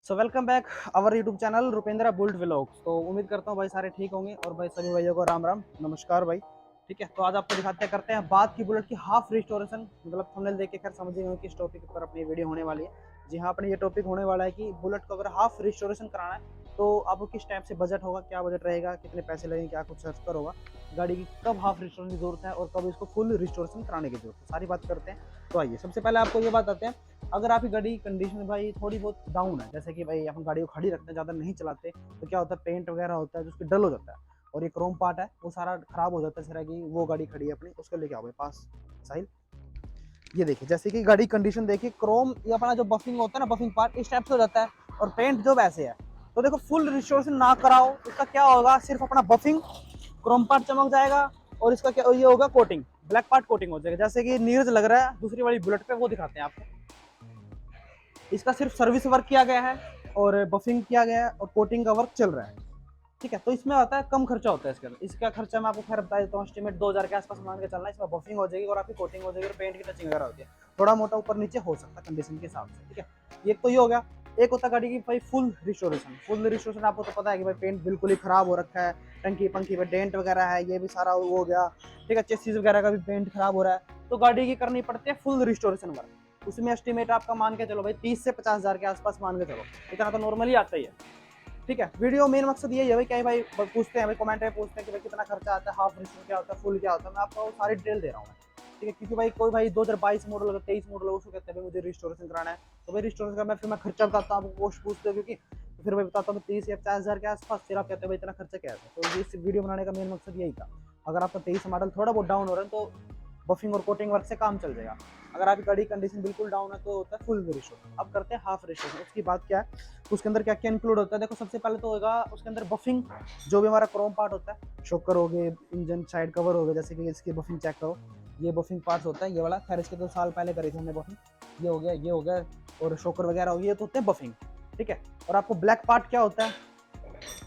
So welcome back our YouTube channel Rupendra Bullet vlogs. तो उम्मीद करता हूँ भाई सारे ठीक होंगे और भाई सभी भाइयों को राम राम नमस्कार भाई। ठीक है, तो आज आपको दिखाते करते हैं बात की बुलेट की हाफ रिस्टोरेशन। मतलब थंबनेल देख के खैर समझ गए कि इस टॉपिक पर अपनी वीडियो होने वाली है। जी हाँ, अपने ये टॉपिक होने वाला है कि बुलेट को अगर हाफ रिस्टोरेशन कराना है तो आपको किस टाइप से बजट होगा, क्या बजट रहेगा, कितने पैसे लगेंगे, क्या कुछ सर्च कर होगा, गाड़ी की कब हाफ रिस्टोरेशन की जरूरत है और कब इसको फुल रिस्टोरेशन कराने की जरूरत है, सारी बात करते हैं। तो आइए सबसे पहले आपको ये बात आते हैं, अगर आपकी गाड़ी की कंडीशन भाई थोड़ी बहुत डाउन है, जैसे कि भाई हम गाड़ी को खड़ी रखते हैं, ज़्यादा नहीं चलाते, तो क्या होता है पेंट वगैरह होता है जो उसकी डल हो जाता है और ये क्रोम पार्ट है वो सारा खराब हो जाता है। जैसे कि वो गाड़ी खड़ी है अपनी, उसको लेके आओ भाई पास साहिल। ये देखिए जैसे कि गाड़ी कंडीशन देखिए, क्रोम ये अपना जो बफिंग होता है ना, बफिंग पार्ट इस टाइप से हो जाता है और पेंट जो वैसे है। तो देखो फुल रिस्टोरेशन ना कराओ, इसका क्या होगा, सिर्फ अपना बफिंग क्रोम पार्ट चमक जाएगा और इसका क्या ये होगा कोटिंग, ब्लैक पार्ट कोटिंग हो जाएगा। जैसे कि नीरज लग रहा है दूसरी वाली बुलेट पे, वो दिखाते हैं आपको। इसका सिर्फ सर्विस वर्क किया गया है और बफिंग किया गया है और कोटिंग का वर्क चल रहा है। ठीक है, तो इसमें आता है कम खर्चा होता है इसके अंदर। इसका खर्चा मैं आपको खैर बता देता हूँ, एस्टिमेट 2000 के आसपास मान के चलना है। इसमें बफिंग हो जाएगी और आपकी कोटिंग हो जाएगी और पेंट की टचिंग वगैरह होती है, थोड़ा मोटा ऊपर नीचे हो सकता है कंडीशन के हिसाब से। ठीक है, ये तो ये हो गया। एक होता है गाड़ी की भाई फुल रिस्टोरेशन। फुल रिस्टोरेशन आपको तो पता है कि भाई पेंट बिल्कुल ही खराब हो रखा है, टंकी पंकी पे डेंट वगैरह है, ये भी सारा वो हो गया। ठीक है, चेसिस वगैरह का भी पेंट खराब हो रहा है, तो गाड़ी की करनी पड़ती है फुल रिस्टोरेशन वर्क। उसमें एस्टिमेट आपका मान के चलो भाई 30 से 50 हजार के आसपास मान के चलो, इतना तो नॉर्मली आता ही है। ठीक है, वीडियो मेन मकसद यही है भाई, क्या भाई पूछते हैं भाई, कमेंट में पूछते हैं कि भाई कितना खर्चा आता है, हाफ रिस्टोरेशन क्या होता है, फुल क्या होता है, मैं आपको सारी डिटेल दे रहा हूँ। ठीक है, क्योंकि भाई कोई भाई 2022 मॉडल अगर 23 मॉडल उसको कहते हैं भाई मुझे रिस्टोरेशन कराना है, तो भाई रिस्टोरेशन का मैं खर्चा बताता हूँ, आपको कॉस्ट पूछते हो क्योंकि, तो फिर मैं बताता हूँ 30 या 50 हजार के आसपास, फिर आप कहते हैं भाई इतना खर्चा क्या है। तो इस वीडियो बनाने का मेन मकसद यही था। अगर आपका 23 मॉडल थोड़ा बहुत डाउन हो रहा है तो बफिंग और कोटिंग वर्क से काम चल जाएगा। अगर आपकी गाड़ी कंडीशन बिल्कुल डाउन है तो होता है फुल रिस्टोरेशन। अब करते हैं हाफ रिस्टोरेशन। उसकी बात क्या है, उसके अंदर क्या क्या इंक्लूड होता है, देखो सबसे पहले तो होगा उसके अंदर बफिंग, जो भी हमारा क्रोम पार्ट होता है, शॉकर हो गए, इंजन साइड कवर हो गए, जैसे कि इसकी बफिंग चेक करो, ये बफिंग पार्ट्स होता है ये वाला। खैर इसके 2 साल पहले करी थी हमने बफिंग, ये हो गया, ये हो गया, और शॉकर वगैरह हो गया, ये तो होते हैं बफिंग। ठीक है, और आपको ब्लैक पार्ट क्या होता है,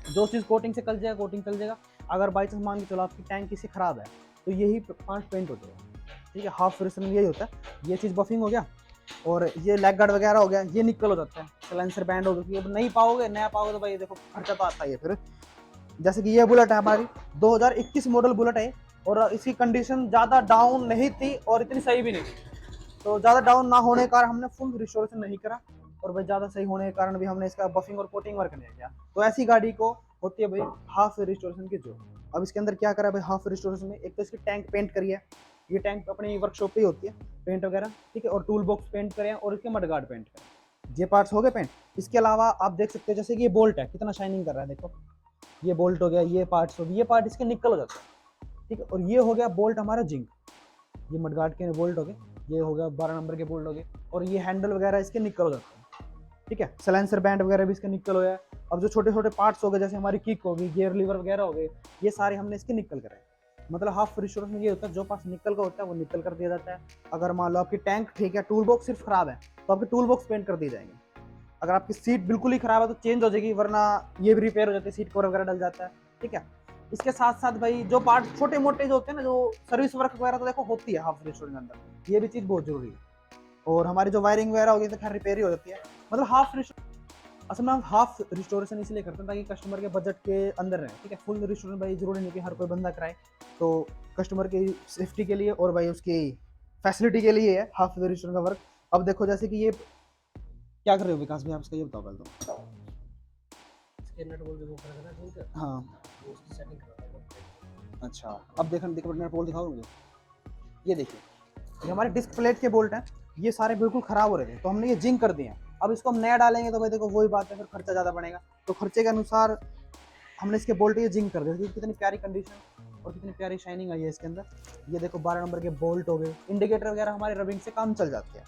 जो चीज़ कोटिंग से कल जाएगा कोटिंग चल जाएगा। अगर बाई चांस मान के चलो आपकी टैंक किसी खराब है तो यही पार्ट पेंट हो जाएगा। ठीक है, हाफ रिस्टोरेशन यही होता है। ये चीज़ बफिंग हो गया और ये लेग गार्ड वगैरह हो गया, ये निकल हो जाता है, सलेंसर बैंड हो गया। अब नहीं पाओगे, नया पाओगे तो भाई देखो खर्चा तो आता ही है फिर। जैसे कि ये बुलेट है हमारी 2021 मॉडल बुलेट है और इसकी कंडीशन ज़्यादा डाउन नहीं थी और इतनी सही भी नहीं थी, तो ज़्यादा डाउन ना होने के कारण हमने फुल रिस्टोरेशन नहीं करा और भाई ज़्यादा सही होने के कारण भी हमने इसका बफिंग और कोटिंग वर्क नहीं किया। तो ऐसी गाड़ी को होती है भाई हाफ रिस्टोरेशन की जरूरत। अब इसके अंदर क्या करा भाई हाफ रिस्टोरेशन में, एक तो इसकी टैंक पेंट करी है, ये टैंक अपनी वर्कशॉप पे ही होती है पेंट वगैरह। ठीक है, और टूल बॉक्स पेंट करें और इसके मडगार्ड पेंट करें, ये पार्ट्स हो गए पेंट। इसके अलावा आप देख सकते हो जैसे कि ये बोल्ट है कितना शाइनिंग कर रहा है, देखो ये बोल्ट हो गया, ये पार्ट्स हो गए, ये पार्ट इसके निकल हो जाते हैं। ठीक है, और ये हो गया बोल्ट हमारा जिंक, ये मडगार्ड के बोल्ट हो गए, ये हो गया 12 नंबर के बोल्ट हो गए, और ये हैंडल वगैरह इसके निकल हो जाते हैं। ठीक है, सलेंसर बैंड वगैरह भी इसके निकल हो गया। अब जो छोटे छोटे पार्ट्स हो गए जैसे हमारी किक होगी, गियर लीवर वगैरह हो गए, ये सारे हमने इसके निकल कर। मतलब हाफ रिस्टोरेशन में ये होता है जो पार्ट्स निकल का होता है वो निकल कर दिया जाता है। अगर मान लो आपकी टैंक ठीक है, टूल बॉक्स सिर्फ खराब है, तो आपके टूल बॉक्स पेंट कर दिए जाएंगे। अगर आपकी सीट बिल्कुल ही खराब है तो चेंज हो जाएगी, वरना ये भी रिपेयर हो जाती है, सीट कवर वगैरह डल जाता है। ठीक है, इसके साथ साथ भाई जो पार्ट छोटे मोटे जो होते हैं ना, जो सर्विस वर्क वगैरह तो देखो होती है हाफ रिस्टोरेशन के अंदर, ये भी चीज़ बहुत जरूरी है। और हमारी जो वायरिंग वगैरह होगी तो खैर रिपेयर ही हो जाती है। मतलब हाफ, असल में हम हाफ रिस्टोरेशन इसलिए करते हैं ताकि कस्टमर के बजट के अंदर रहे। ठीक है, फुल रिस्टोरेशन भाई जरूरी नहीं कि हर कोई बंदा कराए, तो कस्टमर की सेफ्टी के लिए और भाई उसकी फैसिलिटी के लिए है हाफ रिस्टोरेशन का वर्क। अब देखो जैसे कि ये क्या कर रहे हो विकास भाई, आप इसका ये बताओ पहले तो। नट बोल्ट रिमूव करना है ठीक है, हाँ, तो उसकी सेटिंग करना है। अच्छा, अब देखो देखो नट बोल्ट दिखाओ मुझे। ये देखिए, ये हमारे डिस्क प्लेट के बोल्ट हैं, ये सारे बिल्कुल खराब हो रहे थे तो हमने ये जिंक कर दिए हैं। अब इसको हम नया डालेंगे तो भाई देखो वही बात है, फिर खर्चा ज़्यादा बढ़ेगा। तो खर्चे के अनुसार हमने इसके बोल्ट ये जिंक कर दिया। कितनी प्यारी कंडीशन और कितनी प्यारी शाइनिंग आई है इसके अंदर। ये देखो 12 नंबर के बोल्ट हो गए, इंडिकेटर वगैरह हमारे रबिंग से काम चल जाते हैं।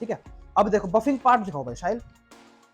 ठीक है, अब देखो बफिंग पार्ट दिखाओ भाई शायद,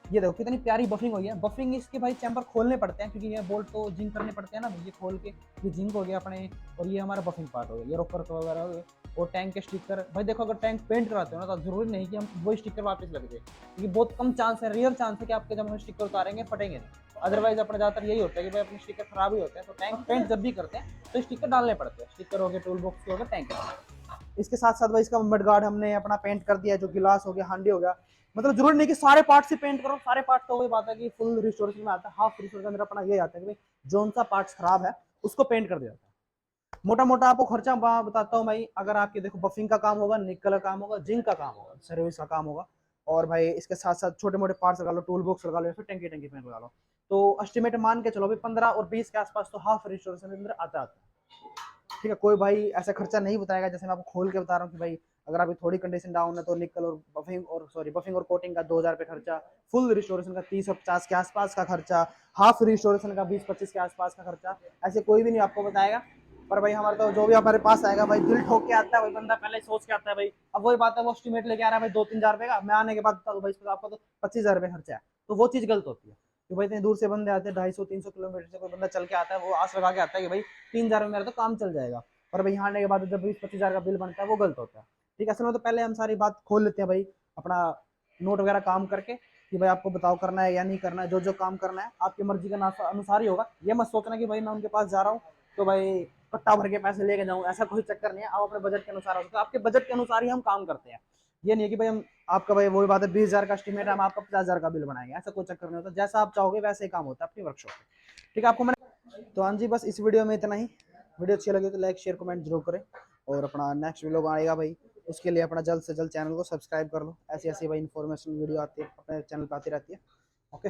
ये देखो कितनी प्यारी बफिंग हुई है। बफिंग इसके भाई चैम्बर खोलने पड़ते हैं क्योंकि ये बोल्ट तो जिंक करने पड़ते हैं ना, ये खोल के ये जिंक हो गया अपने, और ये हमारा बफिंग पार्ट हो गया, ये रोकर वगैरह हो गए। और टैंक के स्टिकर भाई देखो, अगर टैंक पेंट कराते हो ना तो जरूरी नहीं कि हम वही स्टिकर वापस लग जाए, क्योंकि बहुत कम चांस है, रियर चांस है कि आपके जब हम स्टिकर उतारेंगे फटेंगे नहीं। अदरवाइज अपना ज़्यादातर यही होता है कि भाई अपने स्टिकर खराब ही होते हैं, तो टैंक पेंट जब भी करते हैं तो स्टिकर डालने पड़ते हैं। स्टिकर हो गए, टूल बॉक्स के हो गए, टैंक के। इसके साथ साथ भाई इसका मड गार्ड हमने अपना पेंट कर दिया, जो गिलास हो गया, हांडी हो गया। मतलब जरूरी नहीं कि सारे पार्ट से पेंट करो, सारे पार्ट तो वही बात है कि फुल रिस्टोरेशन में आता है। हाफ रिस्टोरेशन के अंदर अपना ये आता है कि भाई जोन सा पार्ट्स खराब है उसको पेंट कर दिया जाता है। मोटा मोटा आपको खर्चा बताता हूँ भाई। अगर आपके देखो बफिंग का काम होगा, निकल का काम होगा, जिंक का काम होगा, सर्विस का काम होगा, और भाई इसके साथ साथ छोटे मोटे पार्ट्स लगा लो, टूल बॉक्स लगा लो, या फिर टंकी टंकी पेंट लगा लो, तो एस्टिमेट मान के चलो भाई 15 और 20 के आसपास तो हाफ रिस्टोरेशन के अंदर आता है। ठीक है, कोई भाई ऐसा खर्चा नहीं बताएगा। जैसे मैं आपको खोल के बता रहा हूँ कि भाई अगर आपकी थोड़ी कंडीशन डाउन है तो निकल और बफिंग और कोटिंग का 2000 रुपये खर्चा, फुल रिस्टोरेशन का 30 और 50 के आसपास का खर्चा, हाफ रिस्टोरेशन का 20-25 के आसपास का खर्चा, ऐसे कोई भी नहीं आपको बताएगा। पर भाई हमारे तो जो भी हमारे पास आएगा भाई दिल ठोक के आता है, भाई बंदा पहले सोच के आता है भाई। अब वही बात है, वो एस्टिमेट लेके आ रहा है भाई 2-3 हजार रुपये का, मैं आने के बाद बता दूं भाई इसको आपको तो 25 हजार रुपये खर्चा है, तो वो चीज गलत होती है। कि भाई इतनी दूर से बंदे आते हैं, 250-300 किलोमीटर से कोई बंदा चल के आता है, वो आस लगा के आता है कि भाई 3 हजार में मेरा तो काम चल जाएगा, और भाई यहाँ आने के बाद जब 20-25 हजार का बिल बनता है वो गलत होता है। ठीक है, असल में तो पहले हम सारी बात खोल लेते हैं भाई, अपना नोट वगैरह काम करके, कि भाई आपको बताओ करना है या नहीं करना है। जो जो काम करना है आपकी मर्जी के अनुसार ही होगा। ये मत सोचना कि भाई मैं उनके पास जा रहा हूँ तो भाई कट्टा भर के पैसे लेके जाऊँ, ऐसा कोई चक्कर नहीं है। आप अपने बजट के अनुसार हो सकता है, आपके बजट के अनुसार ही हम काम करते हैं। ये नहीं है कि भाई हम आपका भाई वही बात है 20 हजार का एस्टिमेट है, हम आपका 50 हजार का बिल बनाएंगे, ऐसा कोई चक्कर नहीं होता। जैसा आप चाहोगे वैसे ही काम होता है अपनी वर्कशॉप में। ठीक है, आपको मैंने तो हाँ जी बस इस वीडियो में इतना ही। वीडियो अच्छी लगी तो लाइक शेयर कमेंट जरूर करें, और अपना नेक्स्ट वीडियो आएगा भाई, उसके लिए अपना जल्द से जल्द चैनल को सब्सक्राइब कर लो। ऐसी ऐसी भाई इन्फॉर्मेशन वीडियो आती है अपने चैनल पर आती रहती है। ओके।